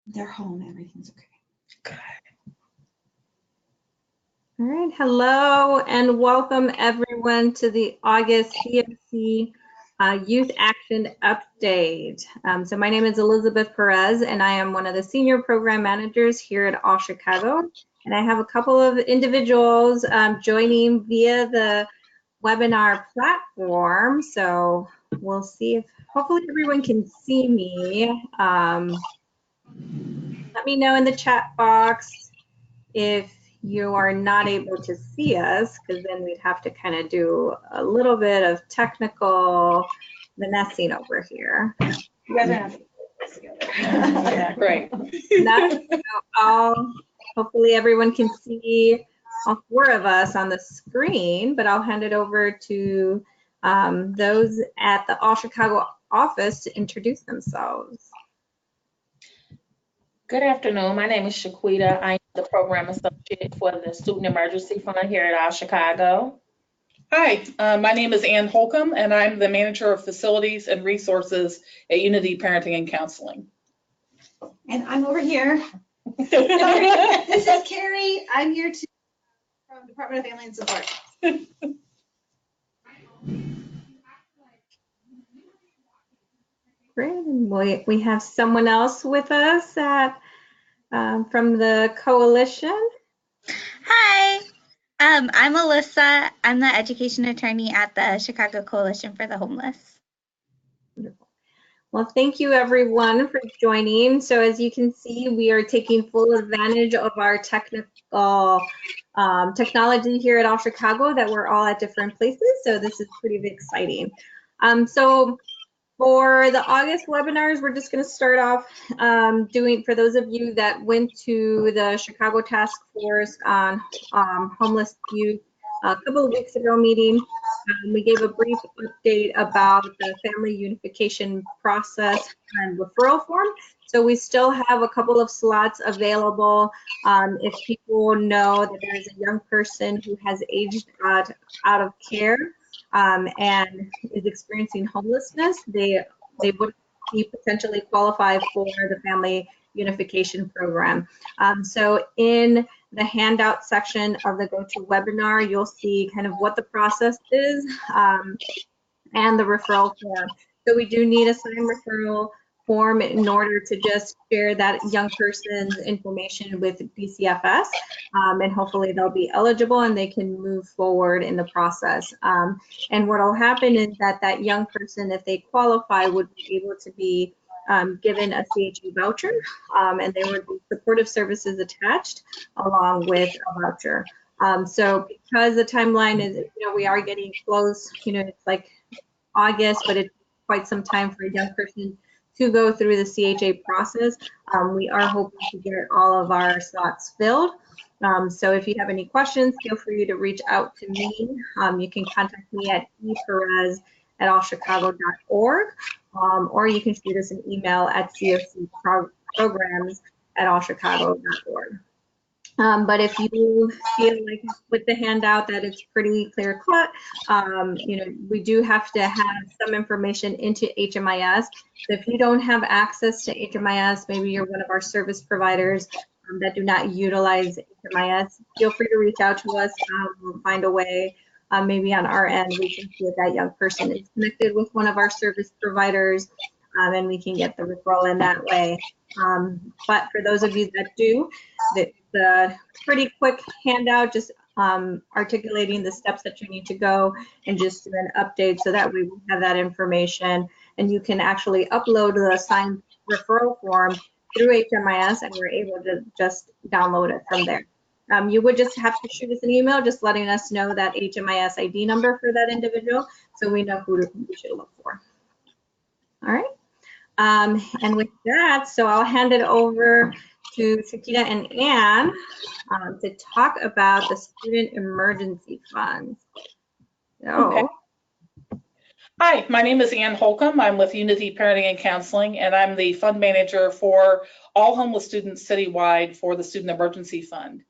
They're home. Everything's okay. Good. All right, hello and welcome everyone to the August CFC Youth Action Update. So my name is Elizabeth Perez and I am one of the senior program managers here at All Chicago. And I have a couple of individuals joining via the webinar platform. So we'll see if hopefully everyone can see me. Let me know in the chat box if you are not able to see us, because then we'd have to kind of do a little bit of technical finessing over here. You guys are gonna have to put this together. Yeah, right. Hopefully everyone can see all four of us on the screen, but I'll hand it over to those at the All Chicago office to introduce themselves. Good afternoon. My name is Shaquita. I am the program associate for the Student Emergency Fund here at All Chicago. Hi, my name is Ann Holcomb, and I'm the manager of facilities and resources at Unity Parenting and Counseling. And I'm over here. This is Carrie. I'm here from Department of Family and Support. Great. And we have someone else with us at, from the coalition. Hi, I'm Alyssa. I'm the education attorney at the Chicago Coalition for the Homeless. Well, thank you everyone for joining. So as you can see, we are taking full advantage of our technical technology here at All Chicago that we're all at different places. So this is pretty exciting. So for the August webinars, we're just going to start off for those of you that went to the Chicago Task Force on Homeless Youth a couple of weeks ago meeting. We gave a brief update about the family unification process and referral form. So we still have a couple of slots available. If people know that there is a young person who has aged out of care and is experiencing homelessness, they would be potentially qualified for the family unification program. So in the handout section of the GoToWebinar, you'll see kind of what the process is and the referral form. So we do need a signed referral form in order to just share that young person's information with DCFS, and hopefully they'll be eligible and they can move forward in the process. And what will happen is that young person, if they qualify, would be able to be given a CHE voucher, and there would be supportive services attached along with a voucher. So because the timeline is, we are getting close, it's like August, but it's quite some time for a young person to go through the CHA process. We are hoping to get all of our slots filled. So if you have any questions, feel free to reach out to me. You can contact me at eperez@allchicago.org, or you can shoot us an email at cfcprograms@allchicago.org. But if you feel like with the handout that it's pretty clear cut, we do have to have some information into HMIS. So if you don't have access to HMIS, maybe you're one of our service providers that do not utilize HMIS, feel free to reach out to us. We'll find a way, maybe on our end, we can see if that young person is connected with one of our service providers, and we can get the referral in that way. But for those of you that do, it's a pretty quick handout, just articulating the steps that you need to go and just do an update so that we have that information and you can actually upload the signed referral form through HMIS and we're able to just download it from there. You would just have to shoot us an email just letting us know that HMIS ID number for that individual so we know who we should look for. All right. And with that, so I'll hand it over to Shaquita and Ann to talk about the Student Emergency Fund. Okay. Hi, my name is Ann Holcomb. I'm with Unity Parenting and Counseling, and I'm the fund manager for all homeless students citywide for the Student Emergency Fund.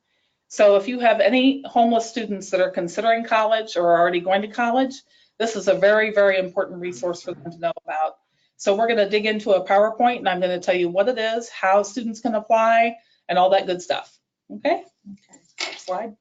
So if you have any homeless students that are considering college or are already going to college, this is a very, very important resource for them to know about. So we're going to dig into a PowerPoint, and I'm going to tell you what it is, how students can apply, and all that good stuff. Okay? Next slide.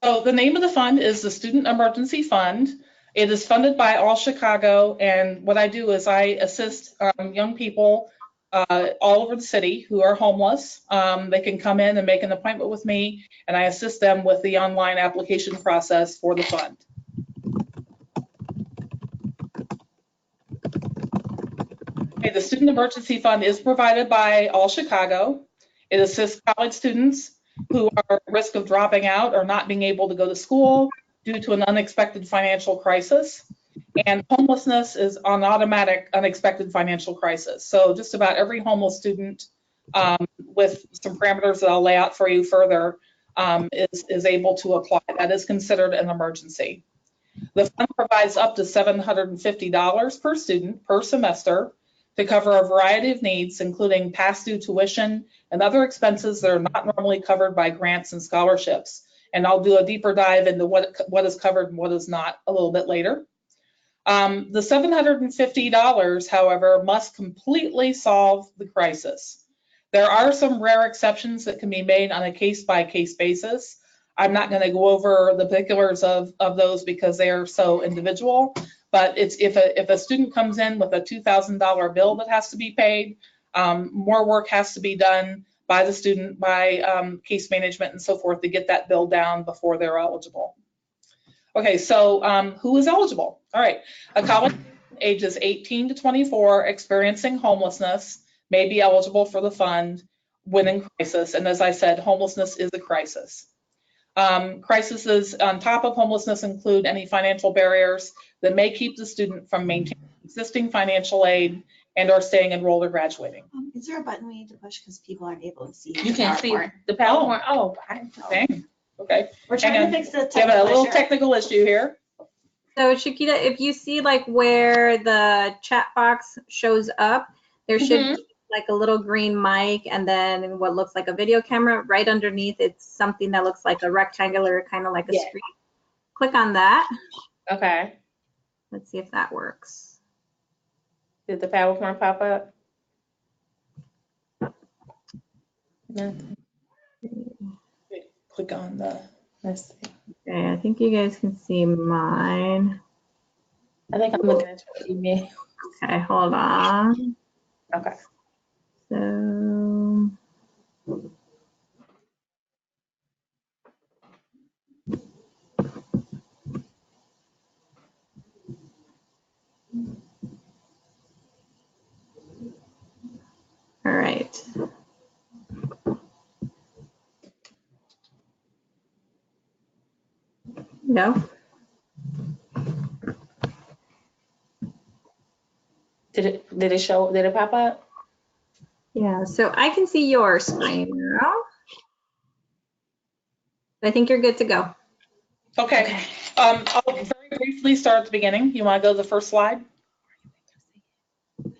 So the name of the fund is the Student Emergency Fund. It is funded by All Chicago, and what I do is I assist young people all over the city who are homeless. They can come in and make an appointment with me, and I assist them with the online application process for the fund. Okay, the Student Emergency Fund is provided by All Chicago. It assists college students who are at risk of dropping out or not being able to go to school due to an unexpected financial crisis. And homelessness is an automatic unexpected financial crisis. So just about every homeless student, with some parameters that I'll lay out for you further, is able to apply. That is considered an emergency. The fund provides up to $750 per student per semester to cover a variety of needs, including past due tuition and other expenses that are not normally covered by grants and scholarships. And I'll do a deeper dive into what is covered and what is not a little bit later. The $750, however, must completely solve the crisis. There are some rare exceptions that can be made on a case-by-case basis. I'm not going to go over the particulars of those because they are so individual. But it's if a student comes in with a $2,000 bill that has to be paid, more work has to be done by the student, by case management and so forth to get that bill down before they're eligible. Okay, so who is eligible? All right, a college ages 18 to 24 experiencing homelessness may be eligible for the fund when in crisis. And as I said, homelessness is a crisis. Crises on top of homelessness include any financial barriers that may keep the student from maintaining existing financial aid and or staying enrolled or graduating. Is there a button we need to push because people aren't able to see? You can't see PowerPoint? the PowerPoint. Oh, I didn't know. Dang. Okay. We're trying to fix the We have a little technical issue. technical issue here. So Shakita, if you see like where the chat box shows up, there should be like a little green mic and then what looks like a video camera right underneath. It's something that looks like a rectangular, kind of like a screen. Click on that. Okay. Let's see if that works. Did the PowerPoint pop up? Nothing. Click on the. Let's see. Okay, I think you guys can see mine. I think I'm looking at your email. Okay, hold on. Okay. So, all right. No. Did it pop up? Yeah, so I can see your screen now. I think you're good to go. Okay. I'll very briefly start at the beginning. You want to go to the first slide? Go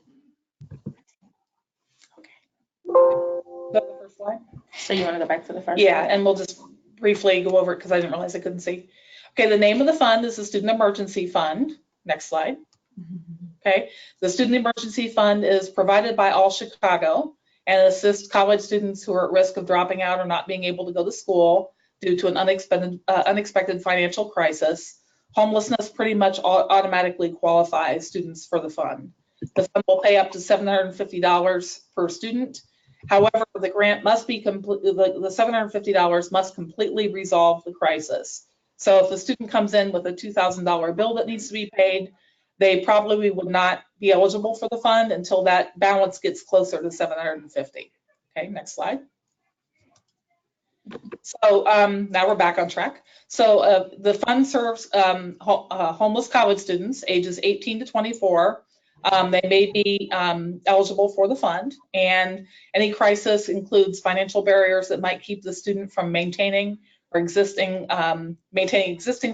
to the first slide. So you want to go back to the first? Yeah, slide? and we'll just briefly go over it because I didn't realize I couldn't see. Okay, the name of the fund is the Student Emergency Fund. Next slide. Okay, the Student Emergency Fund is provided by All Chicago and assists college students who are at risk of dropping out or not being able to go to school due to an unexpected financial crisis. Homelessness pretty much automatically qualifies students for the fund. The fund will pay up to $750 per student. However, the grant must be the $750 must completely resolve the crisis. So if the student comes in with a $2,000 bill that needs to be paid, they probably would not be eligible for the fund until that balance gets closer to $750. Okay, next slide. So now we're back on track. So the fund serves homeless college students ages 18 to 24. They may be eligible for the fund, and any crisis includes financial barriers that might keep the student from maintaining existing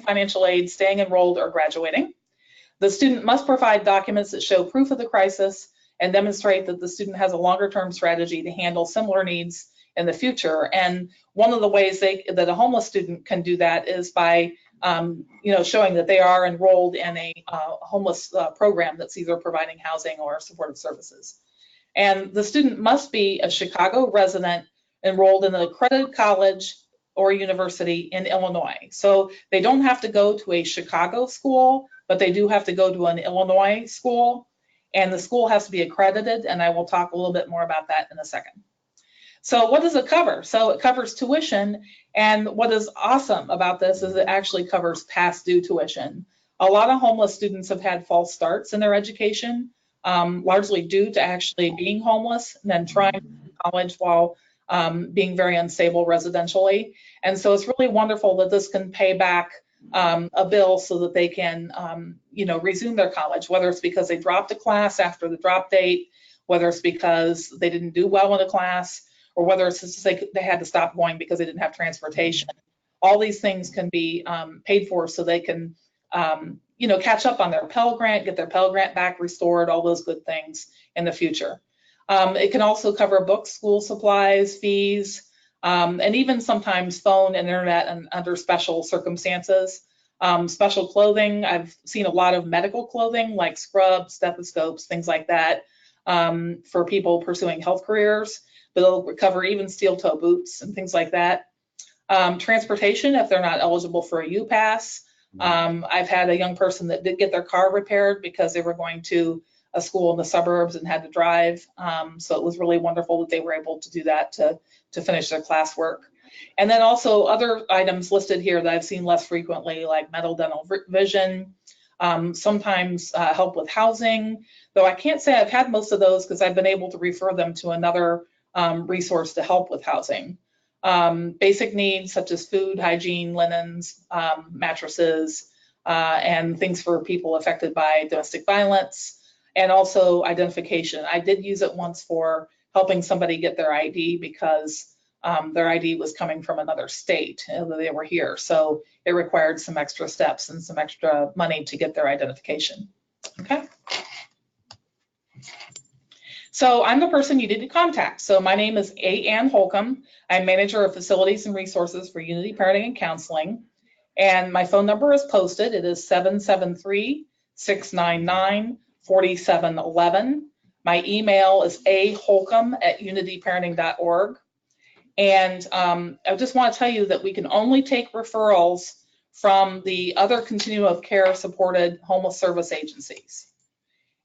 financial aid, staying enrolled, or graduating. The student must provide documents that show proof of the crisis and demonstrate that the student has a longer-term strategy to handle similar needs in the future. And one of the ways that a homeless student can do that is by showing that they are enrolled in a homeless program that's either providing housing or supportive services. And the student must be a Chicago resident enrolled in an accredited college or university in Illinois. So they don't have to go to a Chicago school, but they do have to go to an Illinois school, and the school has to be accredited, and I will talk a little bit more about that in a second. So what does it cover? So it covers tuition, and what is awesome about this is it actually covers past due tuition. A lot of homeless students have had false starts in their education, largely due to actually being homeless and then trying college while being very unstable residentially. And so it's really wonderful that this can pay back a bill so that they can, resume their college, whether it's because they dropped a class after the drop date, whether it's because they didn't do well in a class, or whether it's just they had to stop going because they didn't have transportation. All these things can be paid for so they can, catch up on their Pell Grant, get their Pell Grant back restored, all those good things in the future. It can also cover books, school supplies, fees, and even sometimes phone and internet and under special circumstances. Special clothing, I've seen a lot of medical clothing like scrubs, stethoscopes, things like that for people pursuing health careers, but it'll cover even steel toe boots and things like that. Transportation, if they're not eligible for a U-Pass. I've had a young person that did get their car repaired because they were going to a school in the suburbs and had to drive. So it was really wonderful that they were able to do that to finish their classwork. And then also other items listed here that I've seen less frequently, like mental, dental, vision, sometimes help with housing, though I can't say I've had most of those because I've been able to refer them to another resource to help with housing. Basic needs such as food, hygiene, linens, mattresses, and things for people affected by domestic violence, and also identification. I did use it once for helping somebody get their ID because their ID was coming from another state and they were here. So it required some extra steps and some extra money to get their identification. Okay. So I'm the person you need to contact. So my name is Ann Holcomb. I'm manager of facilities and resources for Unity Parenting and Counseling. And my phone number is posted. It is 773-699-4711. My email is aholcomb@unityparenting.org. And I just want to tell you that we can only take referrals from the other continuum of care supported homeless service agencies.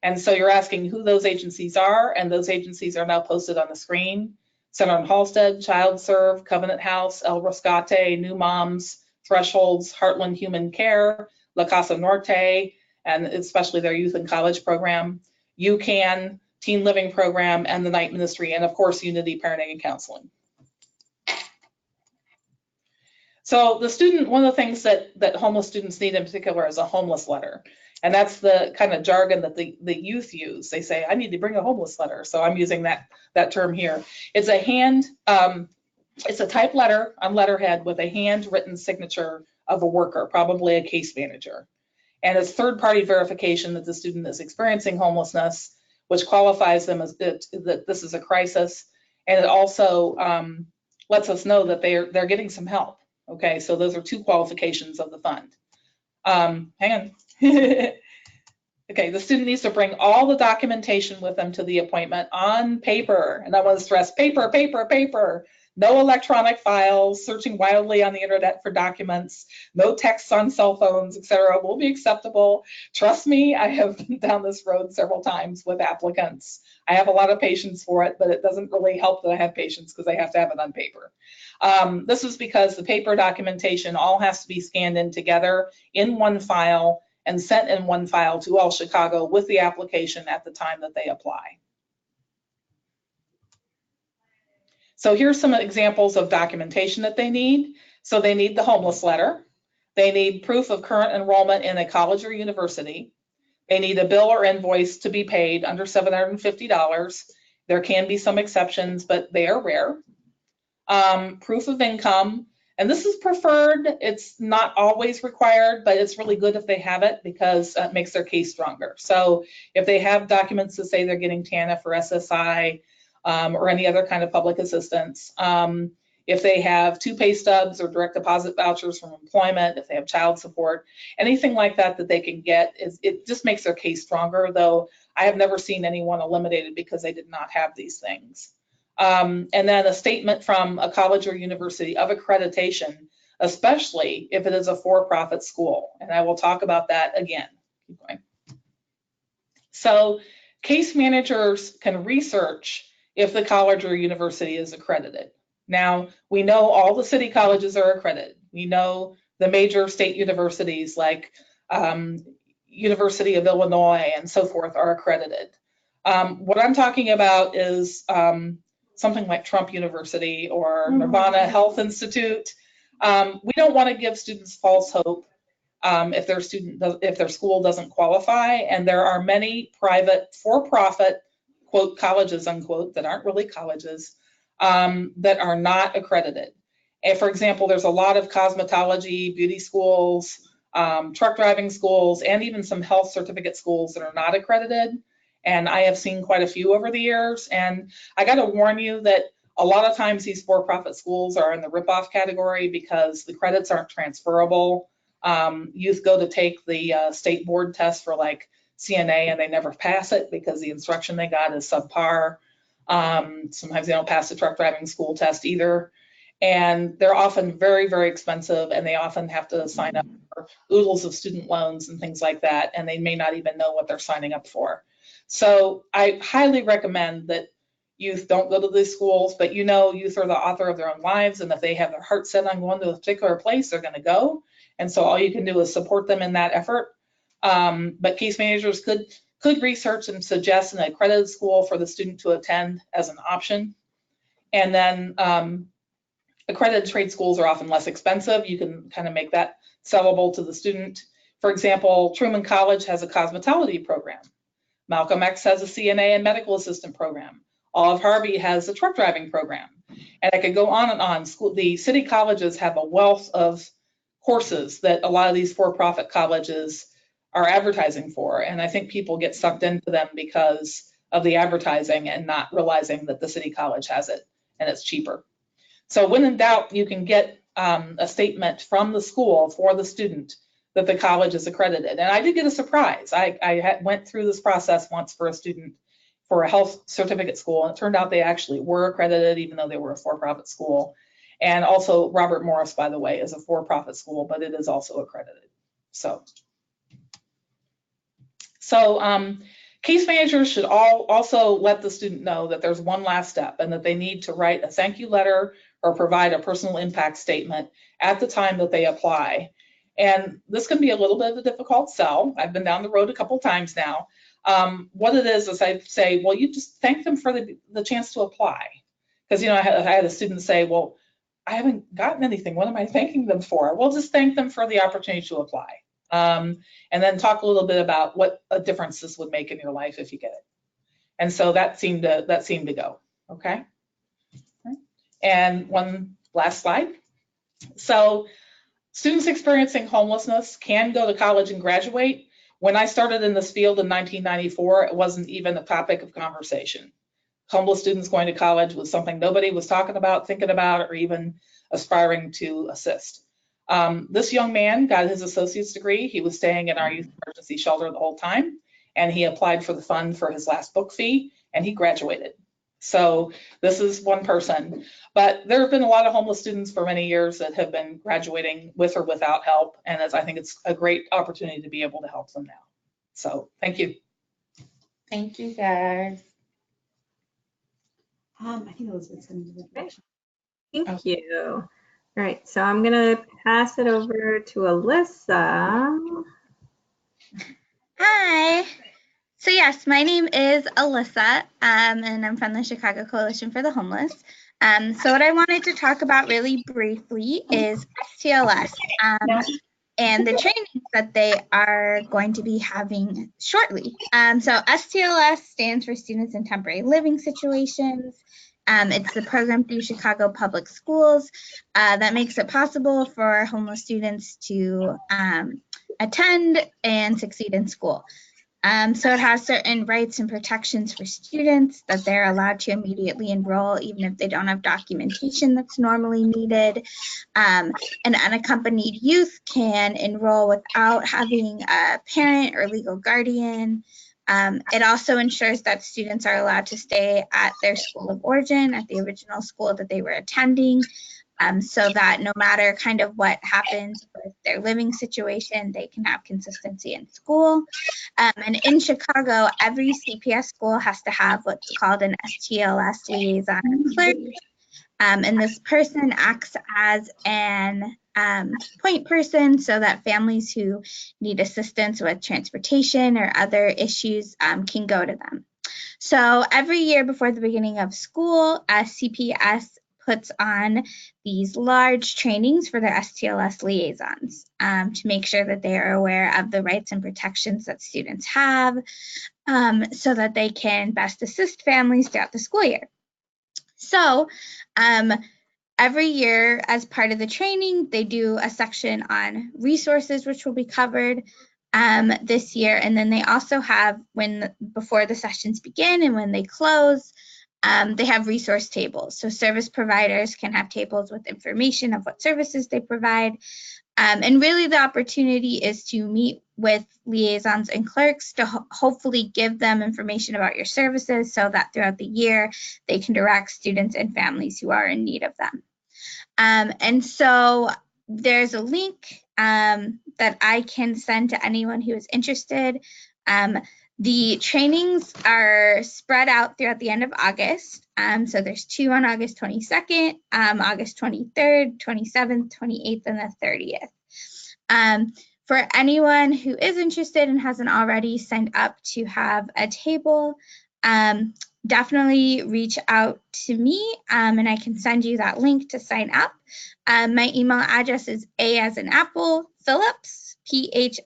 And so you're asking who those agencies are, and those agencies are now posted on the screen. Center on Halsted, Child Serve, Covenant House, El Rescate, New Moms, Thresholds, Heartland Human Care, La Casa Norte, and especially their youth and college program, UCAN, Teen Living Program, and the Night Ministry, and of course, Unity Parenting and Counseling. So the student, one of the things that homeless students need in particular is a homeless letter. And that's the kind of jargon that the youth use. They say, I need to bring a homeless letter. So I'm using that term here. It's a it's a typed letter on letterhead with a handwritten signature of a worker, probably a case manager. And it's third-party verification that the student is experiencing homelessness, which qualifies them as that this is a crisis. And it also lets us know that they're getting some help. Okay, so those are two qualifications of the fund. Hang on. Okay, the student needs to bring all the documentation with them to the appointment on paper. And I want to stress paper, paper, paper. No electronic files, searching wildly on the internet for documents, no texts on cell phones, etc. will be acceptable. Trust me, I have been down this road several times with applicants. I have a lot of patience for it, but it doesn't really help that I have patience because I have to have it on paper. This is because the paper documentation all has to be scanned in together in one file and sent in one file to All Chicago with the application at the time that they apply. So here's some examples of documentation that they need. So they need the homeless letter. They need proof of current enrollment in a college or university. They need a bill or invoice to be paid under $750. There can be some exceptions, but they are rare. Proof of income, and this is preferred. It's not always required, but it's really good if they have it because it makes their case stronger. So if they have documents that say they're getting TANF or SSI or any other kind of public assistance, if they have 2 pay stubs or direct deposit vouchers from employment, if they have child support, anything like that that they can get, it just makes their case stronger, though I have never seen anyone eliminated because they did not have these things. And then a statement from a college or university of accreditation, especially if it is a for-profit school. And I will talk about that again. Keep going. So case managers can research if the college or university is accredited. Now, we know all the city colleges are accredited. We know the major state universities like University of Illinois and so forth are accredited. What I'm talking about is something like Trump University or Nirvana Health Institute. We don't want to give students false hope if their school doesn't qualify, and there are many private for-profit quote colleges unquote that aren't really colleges that are not accredited. And for example, there's a lot of cosmetology, beauty schools, truck driving schools, and even some health certificate schools that are not accredited. And I have seen quite a few over the years. And I got to warn you that a lot of times these for-profit schools are in the ripoff category because the credits aren't transferable. Youth go to take the state board test for like CNA and they never pass it because the instruction they got is subpar. Sometimes they don't pass the truck driving school test either. And they're often very, very expensive, and they often have to sign up for oodles of student loans and things like that, and they may not even know what they're signing up for. So I highly recommend that youth don't go to these schools, but youth are the author of their own lives, and if they have their heart set on going to a particular place, they're going to go. And so all you can do is support them in that effort. But case managers could research and suggest an accredited school for the student to attend as an option. And then accredited trade schools are often less expensive. You can kind of make that sellable to the student. For example, Truman College has a cosmetology program. Malcolm X has a CNA and medical assistant program. Olive Harvey has a truck driving program. And I could go on and on. The city colleges have a wealth of courses that a lot of these for-profit colleges are advertising for. And I think people get sucked into them because of the advertising and not realizing that the city college has it and it's cheaper. So when in doubt, you can get a statement from the school for the student that the college is accredited. And I did get a surprise. I went through this process once for a student for a health certificate school, and it turned out they actually were accredited even though they were a for-profit school. And also Robert Morris, by the way, is a for-profit school, but it is also accredited. So case managers should also let the student know that there's one last step and that they need to write a thank you letter or provide a personal impact statement at the time that they apply. And this can be a little bit of a difficult sell. I've been down the road a couple times now. What it is I say, well, you just thank them for the chance to apply. Because, I had a student say, well, I haven't gotten anything. What am I thanking them for? Well, just thank them for the opportunity to apply. And then talk a little bit about what a difference this would make in your life if you get it. And so that seemed to go, okay? And one last slide. So students experiencing homelessness can go to college and graduate. When I started in this field in 1994, it wasn't even a topic of conversation. Homeless students going to college was something nobody was talking about, thinking about, or even aspiring to assist. This young man got his associate's degree. He was staying in our youth emergency shelter the whole time, and he applied for the fund for his last book fee, and he graduated. So this is one person, but there have been a lot of homeless students for many years that have been graduating with or without help, and I think it's a great opportunity to be able to help them now. So thank you. Thank you, guys. I think Elizabeth's going to do the next. Thank you. All right, so I'm gonna pass it over to Alyssa. Hi. So yes, my name is Alyssa, and I'm from the Chicago Coalition for the Homeless. So what I wanted to talk about really briefly is STLS and the trainings that they are going to be having shortly. So STLS stands for Students in Temporary Living Situations. It's the program through Chicago Public Schools that makes it possible for homeless students to attend and succeed in school. So it has certain rights and protections for students, that they're allowed to immediately enroll even if they don't have documentation that's normally needed. An unaccompanied youth can enroll without having a parent or legal guardian. It also ensures that students are allowed to stay at their school of origin, at the original school that they were attending, so that no matter kind of what happens with their living situation, they can have consistency in school. And in Chicago, every CPS school has to have what's called an STLS liaison clerk. And this person acts as an point person so that families who need assistance with transportation or other issues can go to them. So every year before the beginning of school, CPS puts on these large trainings for their STLS liaisons to make sure that they are aware of the rights and protections that students have, so that they can best assist families throughout the school year. So every year, as part of the training, they do a section on resources, which will be covered this year. And then they also have, before the sessions begin and when they close, they have resource tables. So service providers can have tables with information of what services they provide. And really the opportunity is to meet with liaisons and clerks to hopefully give them information about your services so that throughout the year they can direct students and families who are in need of them. And so there's a link that I can send to anyone who is interested. The trainings are spread out throughout the end of August. So there's 2 on August 22nd, August 23rd, 27th, 28th, and the 30th. For anyone who is interested and hasn't already signed up to have a table, definitely reach out to me and I can send you that link to sign up. My email address is A as in Apple, Phillips, PHILLIPS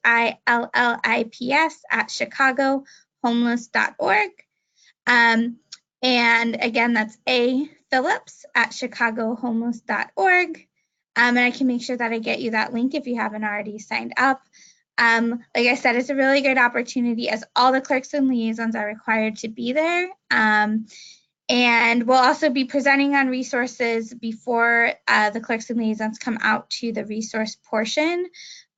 @chicagohomeless.org. And again, that's A Phillips @chicagohomeless.org. And I can make sure that I get you that link if you haven't already signed up. Like I said, it's a really good opportunity as all the clerks and liaisons are required to be there. And we'll also be presenting on resources before the clerks and liaisons come out to the resource portion,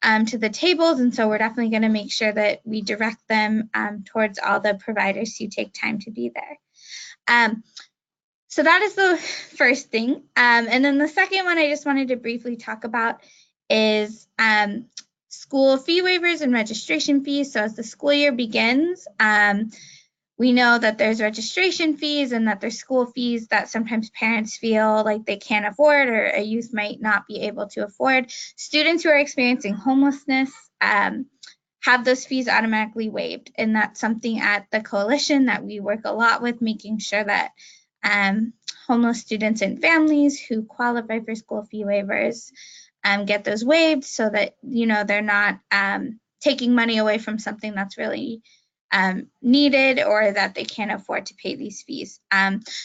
to the tables. And so we're definitely going to make sure that we direct them towards all the providers who take time to be there. So that is the first thing. And then the second one I just wanted to briefly talk about is school fee waivers and registration fees. So as the school year begins, we know that there's registration fees and that there's school fees that sometimes parents feel like they can't afford or a youth might not be able to afford. Students who are experiencing homelessness have those fees automatically waived. And that's something at the coalition that we work a lot with, making sure that homeless students and families who qualify for school fee waivers get those waived so that, you know, they're not taking money away from something that's really needed or that they can't afford to pay these fees.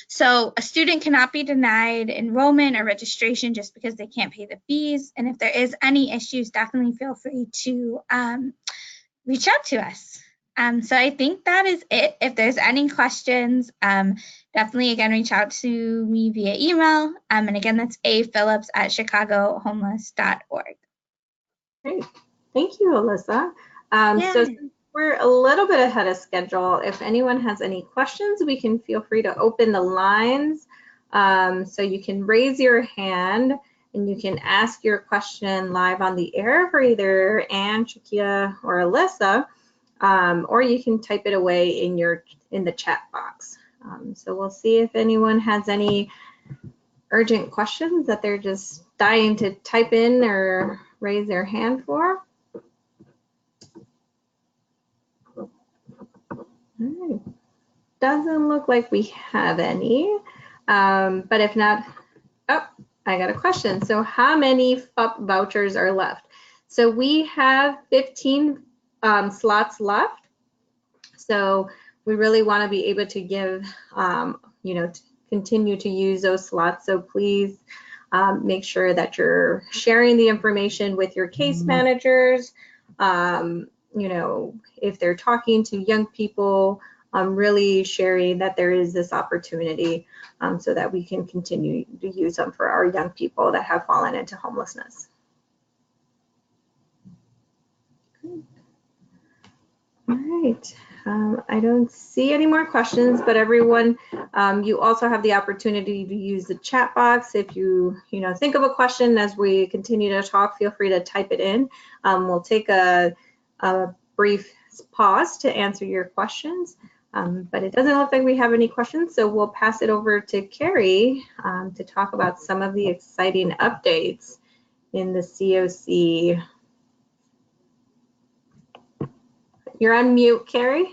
So a student cannot be denied enrollment or registration just because they can't pay the fees. And if there is any issues, definitely feel free to reach out to us. So I think that is it. If there's any questions, definitely, again, reach out to me via email. And again, that's aphillips @chicagohomeless.org. Great. Thank you, Alyssa. Yeah. So since we're a little bit ahead of schedule, if anyone has any questions, we can feel free to open the lines. So you can raise your hand and you can ask your question live on the air for either Anne, Chiquita, or Alyssa. Or you can type it away in the chat box. So we'll see if anyone has any urgent questions that they're just dying to type in or raise their hand for. Right. Doesn't look like we have any, but if not, oh, I got a question. So how many FUP vouchers are left? So we have 15 slots left. So we really want to be able to give, you know, continue to use those slots. So please make sure that you're sharing the information with your case managers. you know, if they're talking to young people, really sharing that there is this opportunity so that we can continue to use them for our young people that have fallen into homelessness. All right, I don't see any more questions, but everyone, you also have the opportunity to use the chat box. If you think of a question as we continue to talk, feel free to type it in. We'll take a brief pause to answer your questions, but it doesn't look like we have any questions, so we'll pass it over to Carrie to talk about some of the exciting updates in the CoC. You're on mute, Carrie.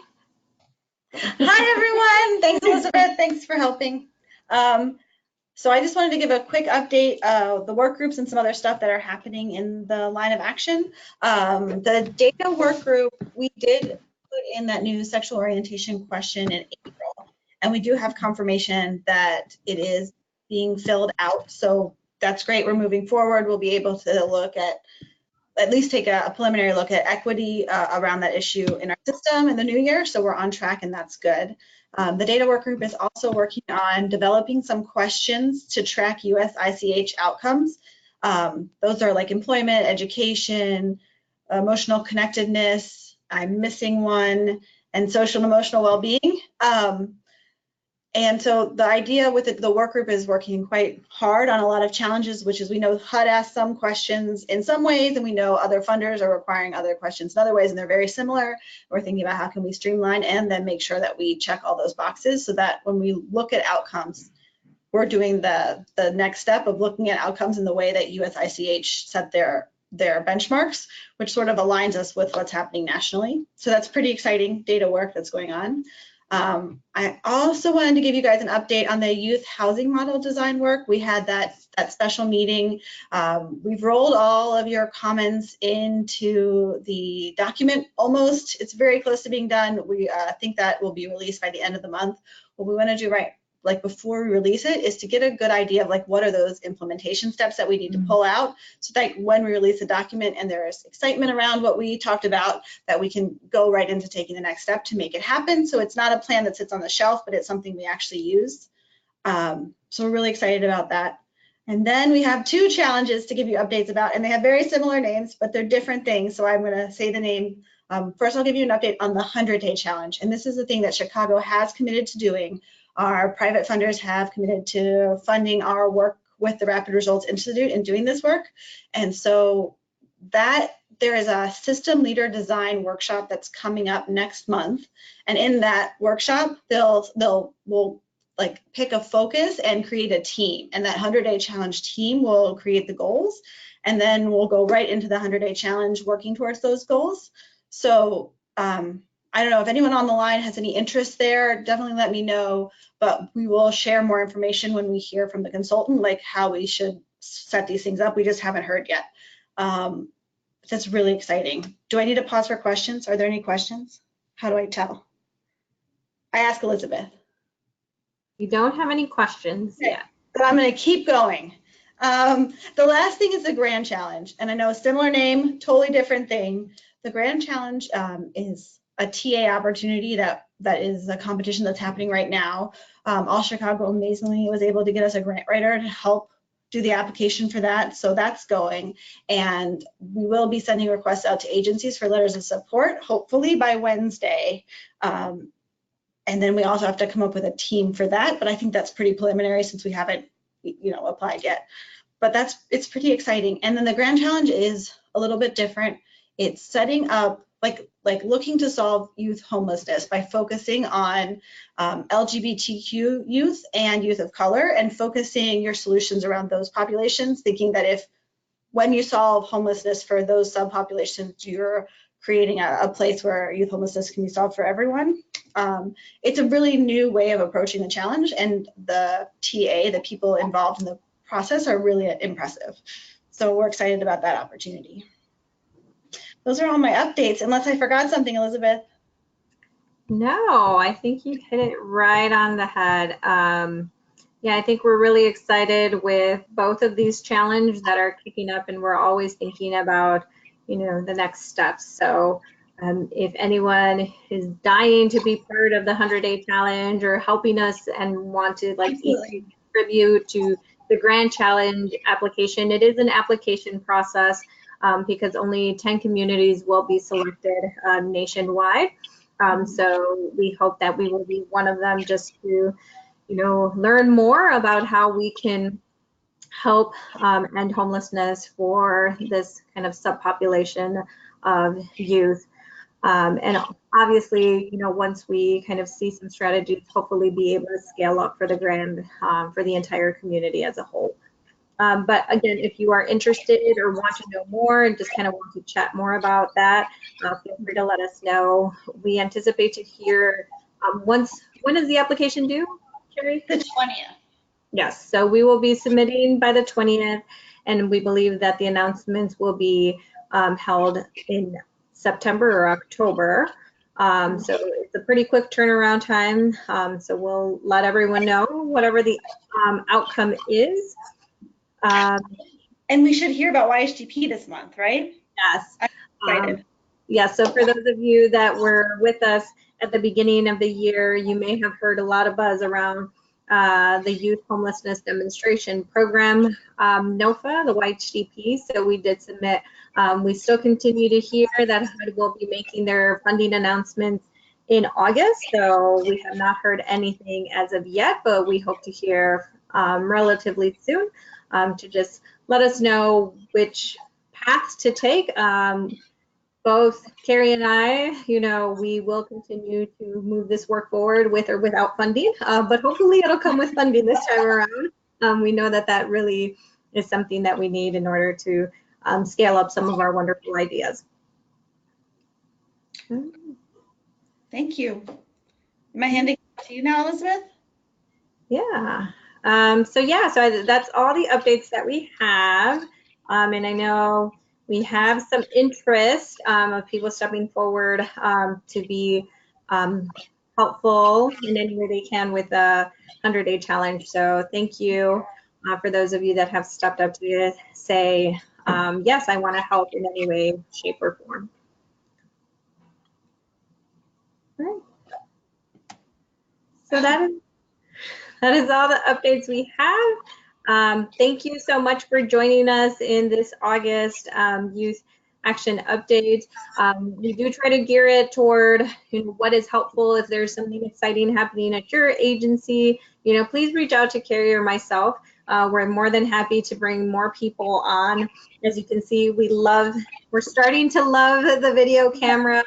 Hi, everyone. Thanks, Elizabeth. Thanks for helping. So I just wanted to give a quick update of the work groups and some other stuff that are happening in the line of action. The data work group, we did put in that new sexual orientation question in April, and we do have confirmation that it is being filled out. So that's great. We're moving forward. We'll be able to look at least take a preliminary look at equity around that issue in our system in the new year. So we're on track, and that's good. The data work group is also working on developing some questions to track US ICH outcomes. Those are like employment, education, emotional connectedness, I'm missing one, and social and emotional well-being. And so the idea with the work group is working quite hard on a lot of challenges, which is we know HUD asks some questions in some ways, and we know other funders are requiring other questions in other ways, and they're very similar. We're thinking about how can we streamline and then make sure that we check all those boxes so that when we look at outcomes, we're doing the next step of looking at outcomes in the way that USICH set their benchmarks, which sort of aligns us with what's happening nationally. So that's pretty exciting data work that's going on. I also wanted to give you guys an update on the youth housing model design work. We had that special meeting. We've rolled all of your comments into the document almost. It's very close to being done. We think that will be released by the end of the month. What we want to do like before we release it is to get a good idea of like what are those implementation steps that we need to pull out so that when we release the document and there's excitement around what we talked about, that we can go right into taking the next step to make it happen. So it's not a plan that sits on the shelf, but it's something we actually use. So we're really excited about that. And then we have two challenges to give you updates about, and they have very similar names, but they're different things. So I'm going to say the name. First, I'll give you an update on the 100-day challenge. And this is the thing that Chicago has committed to doing. Our private funders have committed to funding our work with the Rapid Results Institute in doing this work. And so that there is a system leader design workshop that's coming up next month. And in that workshop, we'll like pick a focus and create a team. And that 100-day challenge team will create the goals. And then we'll go right into the 100-day challenge working towards those goals. So I don't know if anyone on the line has any interest there, definitely let me know, but we will share more information when we hear from the consultant, like how we should set these things up. We just haven't heard yet. That's really exciting. Do I need to pause for questions? Are there any questions? How do I tell? I ask Elizabeth. You don't have any questions yet. So I'm going to keep going. The last thing is the Grand Challenge, and I know a similar name, totally different thing. The Grand Challenge is a TA opportunity that is a competition that's happening right now. All Chicago amazingly was able to get us a grant writer to help do the application for that. So that's going, and we will be sending requests out to agencies for letters of support, hopefully by Wednesday. And then we also have to come up with a team for that, but I think that's pretty preliminary since we haven't, applied yet. But it's pretty exciting. And then the Grand Challenge is a little bit different. It's setting up like looking to solve youth homelessness by focusing on LGBTQ youth and youth of color, and focusing your solutions around those populations, thinking that when you solve homelessness for those subpopulations, you're creating a place where youth homelessness can be solved for everyone. It's a really new way of approaching the challenge, and the TA, the people involved in the process, are really impressive. So we're excited about that opportunity. Those are all my updates, unless I forgot something, Elizabeth. No, I think you hit it right on the head. Yeah, I think we're really excited with both of these challenges that are kicking up, and we're always thinking about, the next steps. So If anyone is dying to be part of the 100-day challenge or helping us and want to like Absolutely. contribute to the Grand Challenge application, it is an application process because only 10 communities will be selected nationwide. So we hope that we will be one of them, just to, learn more about how we can help end homelessness for this kind of subpopulation of youth. And obviously, once we kind of see some strategies, hopefully be able to scale up for the for the entire community as a whole. But again, if you are interested or want to know more and just kind of want to chat more about that, feel free to let us know. We anticipate to hear when is the application due, Carrie? The 20th. Yes, so we will be submitting by the 20th, and we believe that the announcements will be held in September or October. So it's a pretty quick turnaround time. So we'll let everyone know whatever the outcome is. And we should hear about YHDP this month, right? Yes. I'm excited. Yes, so for those of you that were with us at the beginning of the year, you may have heard a lot of buzz around the Youth Homelessness Demonstration Program, NOFA, the YHDP. So we did submit. We still continue to hear that HUD will be making their funding announcements in August. So we have not heard anything as of yet, but we hope to hear relatively soon to just let us know which paths to take. Both Carrie and I, we will continue to move this work forward with or without funding, but hopefully it'll come with funding this time around. We know that that really is something that we need in order to scale up some of our wonderful ideas. Thank you. Am I handing it to you now, Elizabeth? Yeah. So that's all the updates that we have. And I know we have some interest of people stepping forward to be helpful in any way they can with the 100-day challenge. So thank you for those of you that have stepped up to say, yes, I want to help in any way, shape, or form. All right. So that is all the updates we have. Thank you so much for joining us in this August Youth Action Update. We do try to gear it toward what is helpful. If there's something exciting happening at your agency, please reach out to Carrie or myself. We're more than happy to bring more people on. As you can see, we're starting to love the video camera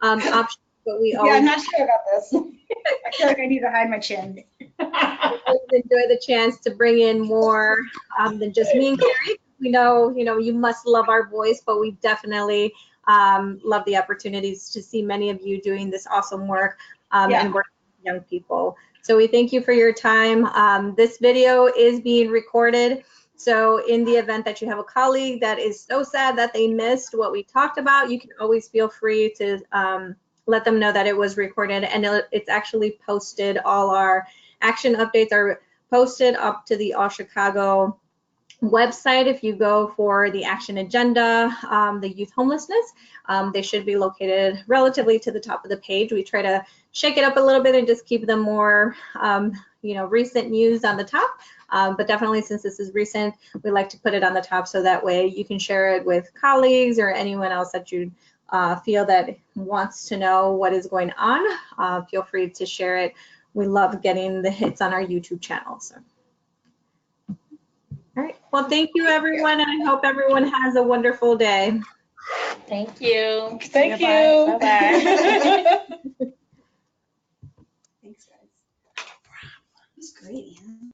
option, but we always I'm not sure about this. I feel like I need to hide my chin. enjoy the chance to bring in more than just me and Carrie. We know, you must love our voice, but we definitely love the opportunities to see many of you doing this awesome work and working with young people. So we thank you for your time. This video is being recorded. So in the event that you have a colleague that is so sad that they missed what we talked about, you can always feel free to let them know that it was recorded, and it's actually posted. All our action updates are posted up to the All Chicago website. If you go for the action agenda, the youth homelessness, they should be located relatively to the top of the page. We try to shake it up a little bit and just keep them more, recent news on the top. But definitely, since this is recent, we like to put it on the top so that way you can share it with colleagues or anyone else that you feel that wants to know what is going on. Feel free to share it. We love getting the hits on our YouTube channel. So. All right. Well, thank you, everyone, and I hope everyone has a wonderful day. Thank you. Thank you. Bye-bye. Thanks, guys. That was great, Anne.